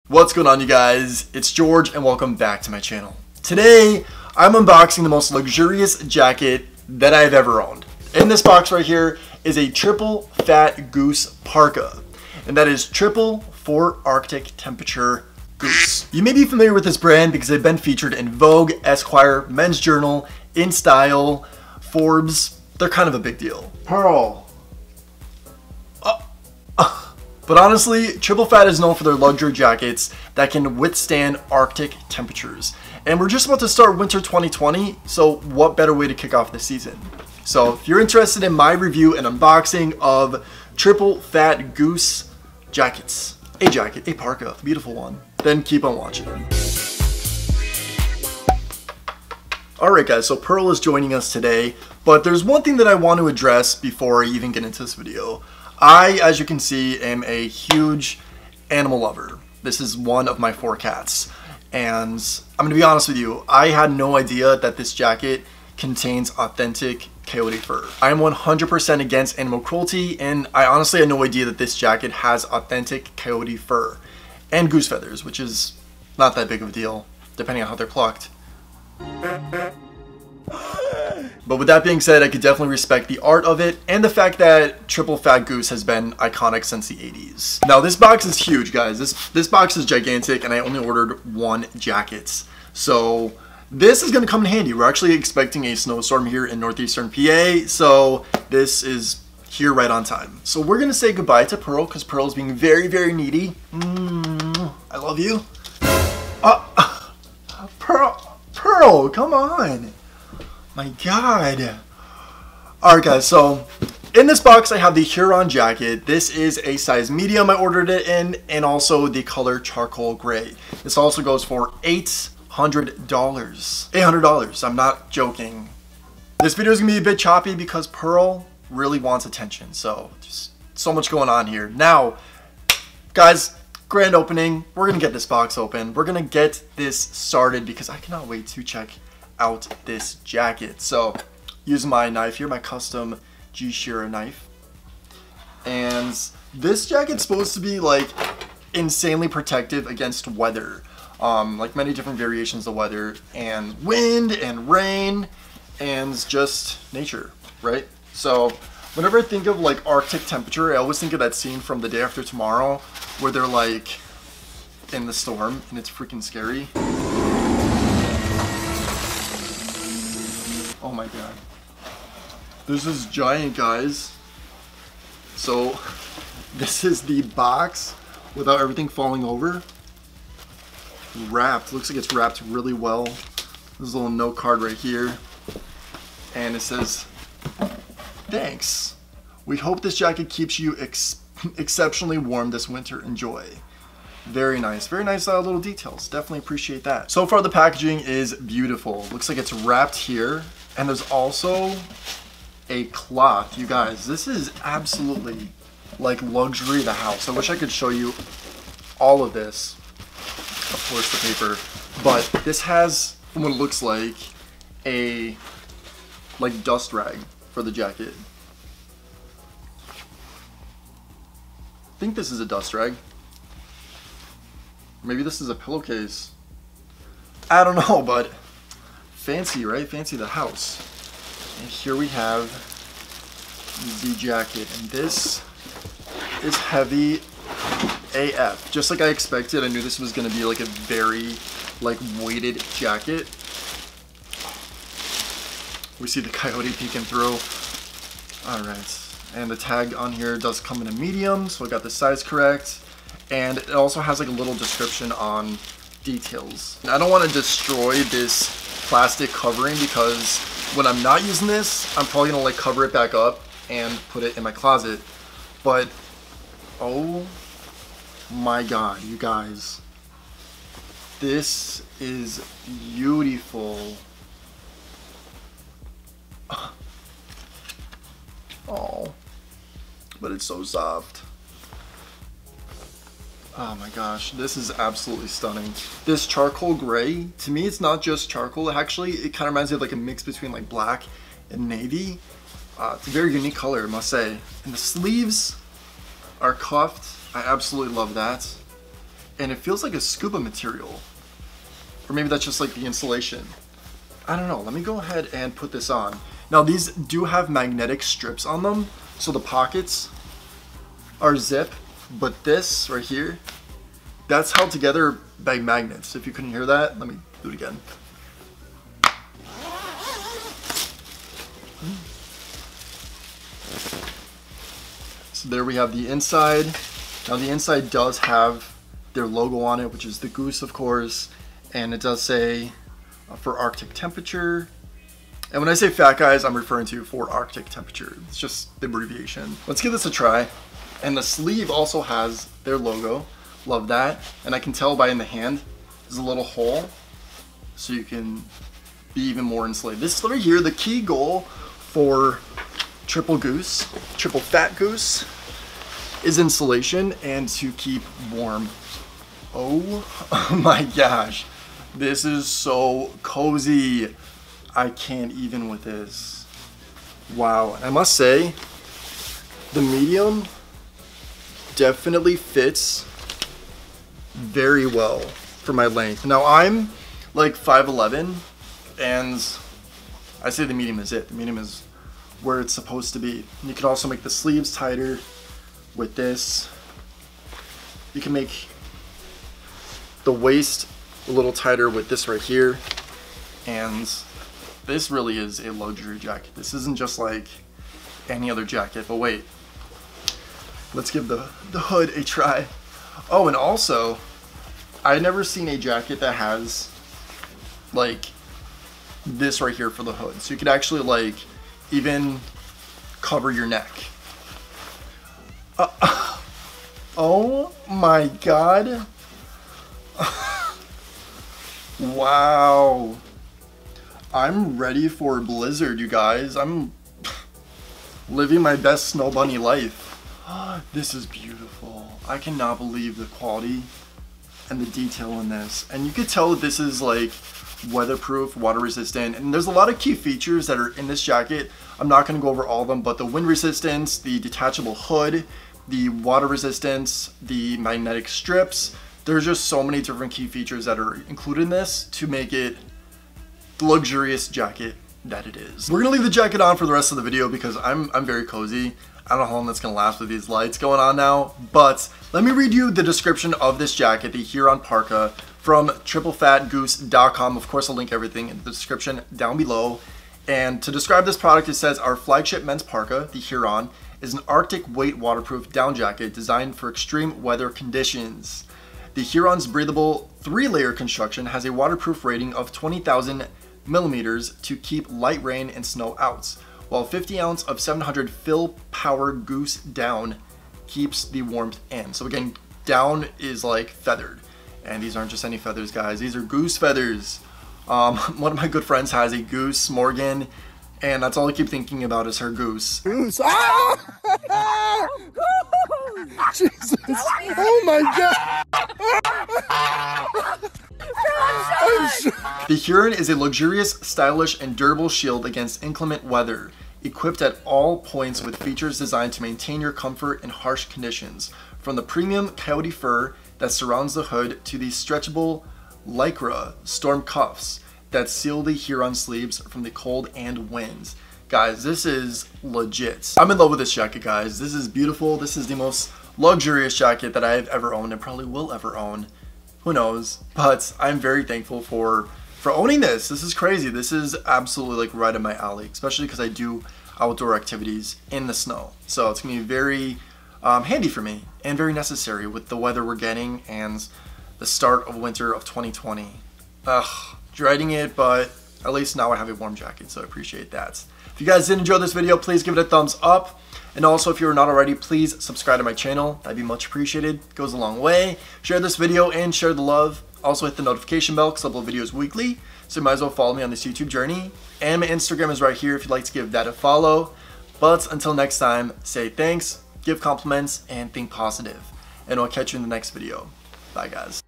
What's going on, you guys? It's George and welcome back to my channel. Today I'm unboxing the most luxurious jacket that I've ever owned. In this box right here is a triple fat goose parka, and that is triple for Arctic temperature goose. You may be familiar with this brand because they've been featured in Vogue, Esquire, Men's Journal, In Style, Forbes. They're kind of a big deal. Pearl. But honestly, Triple Fat is known for their luxury jackets that can withstand Arctic temperatures. And we're just about to start winter 2020, so what better way to kick off the season? So if you're interested in my review and unboxing of Triple Fat Goose jackets, a parka, a beautiful one, then keep on watching. Alright guys, so Pearl is joining us today, but there's one thing that I want to address before I even get into this video. I, as you can see, am a huge animal lover. This is one of my 4 cats. And I'm going to be honest with you, I had no idea that this jacket contains authentic coyote fur. I am 100% against animal cruelty, and I honestly had no idea that this jacket has authentic coyote fur. And goose feathers, which is not that big of a deal, depending on how they're plucked. But with that being said, I could definitely respect the art of it and the fact that Triple Fat Goose has been iconic since the 80s. Now this box is huge, guys. This box is gigantic, and I only ordered 1 jacket. So this is going to come in handy. We're actually expecting a snowstorm here in northeastern PA, so this is here right on time. So we're going to say goodbye to Pearl because Pearl's being very, very needy. I love you. Pearl, come on. My God. Alright guys, so in this box I have the Huron jacket. This is a size medium I ordered it in, and also the color charcoal gray. This also goes for $800. $800, I'm not joking. This video is going to be a bit choppy because Pearl really wants attention, so just so much going on here. Now, guys, grand opening. We're going to get this box open. We're going to get this started because I cannot wait to check out this jacket. So using my knife here, my custom Schirra knife, and this jacket's supposed to be like insanely protective against weather, like many different variations of weather and wind and rain and just nature, right? So whenever I think of like Arctic temperature, I always think of that scene from The Day After Tomorrow where they're like in the storm and it's freaking scary. Oh my God. This is giant, guys. So this is the box without everything falling over. Wrapped. Looks like it's wrapped really well. There's a little note card right here. And it says, "Thanks. We hope this jacket keeps you exceptionally warm this winter. Enjoy." Very nice little details. Definitely appreciate that. So far the packaging is beautiful. Looks like it's wrapped here. And there's also a cloth. You guys, this is absolutely like luxury of the house. I wish I could show you all of this. Of course the paper. But this has what it looks like a dust rag for the jacket. I think this is a dust rag. Maybe this is a pillowcase. I don't know, but fancy, right? Fancy the house. And here we have the jacket, and this is heavy AF. Just like I expected. I knew this was going to be like a very weighted jacket. We see the coyote peeking through. Alright, and the tag on here does come in a medium, so I got the size correct. And it also has like a little description on details. I don't want to destroy this plastic covering because when I'm not using this, I'm probably gonna cover it back up and put it in my closet. But oh my God, you guys, this is beautiful. Oh, but it's so soft. Oh my gosh, this is absolutely stunning. This charcoal gray, to me it's not just charcoal, it kind of reminds me of like a mix between like black and navy. It's a very unique color, I must say. And the sleeves are cuffed. I absolutely love that. and it feels like a scuba material. Or maybe that's just like the insulation. I don't know. Let me go ahead and put this on. Now these do have magnetic strips on them, so the pockets are zip, but this right here, that's held together by magnets. If you couldn't hear that, let me do it again. So there we have the inside. Now the inside does have their logo on it, which is the goose, of course, and it does say for Arctic temperature. And when I say fat, guys, I'm referring to for Arctic temperature. It's just the abbreviation. Let's give this a try. And the sleeve also has their logo. Love that. And I can tell by in the hand, there's a little hole, so you can be even more insulated. This right here, the key goal for triple fat goose, is insulation and to keep warm. Oh my gosh, this is so cozy. I can't even with this. Wow, I must say, the medium definitely fits very well for my length. Now I'm like 5'11", and I say the medium is it. The medium is where it's supposed to be. And you can also make the sleeves tighter with this. You can make the waist a little tighter with this right here. And this really is a luxury jacket. This isn't just like any other jacket, but wait. Let's give the hood a try. Oh, and also, I've never seen a jacket that has like this right here for the hood. So you could actually like even cover your neck. Oh my God. Wow. I'm ready for a blizzard, you guys. I'm living my best snow bunny life. This is beautiful. I cannot believe the quality and the detail in this. And you could tell that this is like weatherproof, water resistant, and there's a lot of key features that are in this jacket. I'm not going to go over all of them, but the wind resistance, the detachable hood, the water resistance, the magnetic strips, there's just so many different key features that are included in this to make it the luxurious jacket that it is. We're gonna leave the jacket on for the rest of the video because I'm very cozy. I don't know how long that's gonna last with these lights going on now, but let me read you the description of this jacket, the Huron Parka, from triplefatgoose.com. Of course, I'll link everything in the description down below. And to describe this product, it says, our flagship men's parka, the Huron, is an Arctic weight waterproof down jacket designed for extreme weather conditions. The Huron's breathable 3-layer construction has a waterproof rating of 20,000 millimeters to keep light rain and snow out, while 50 ounce of 700 fill power goose down keeps the warmth in. So again, down is like feathered, and these aren't just any feathers, guys. These are goose feathers. One of my good friends has a goose, Morgan, and that's all I keep thinking about is her goose. Goose. Ah! Jesus. Oh my God. The Huron is a luxurious, stylish, and durable shield against inclement weather, equipped at all points with features designed to maintain your comfort in harsh conditions. From the premium coyote fur that surrounds the hood to the stretchable Lycra storm cuffs that seal the Huron sleeves from the cold and winds. Guys, this is legit. I'm in love with this jacket, guys. This is beautiful. This is the most luxurious jacket that I've ever owned and probably will ever own. Who knows? But I'm very thankful for owning this. This is crazy. This is absolutely like right in my alley, especially because I do outdoor activities in the snow. So it's gonna be very handy for me and very necessary with the weather we're getting and the start of winter of 2020. Ugh, dreading it, but at least now I have a warm jacket, so I appreciate that. If you guys did enjoy this video, please give it a thumbs up. And also, if you're not already, please subscribe to my channel. That'd be much appreciated. It goes a long way. Share this video and share the love. Also hit the notification bell because I upload videos weekly. So you might as well follow me on this YouTube journey. And my Instagram is right here if you'd like to give that a follow. But until next time, say thanks, give compliments, and think positive. And I'll catch you in the next video. Bye, guys.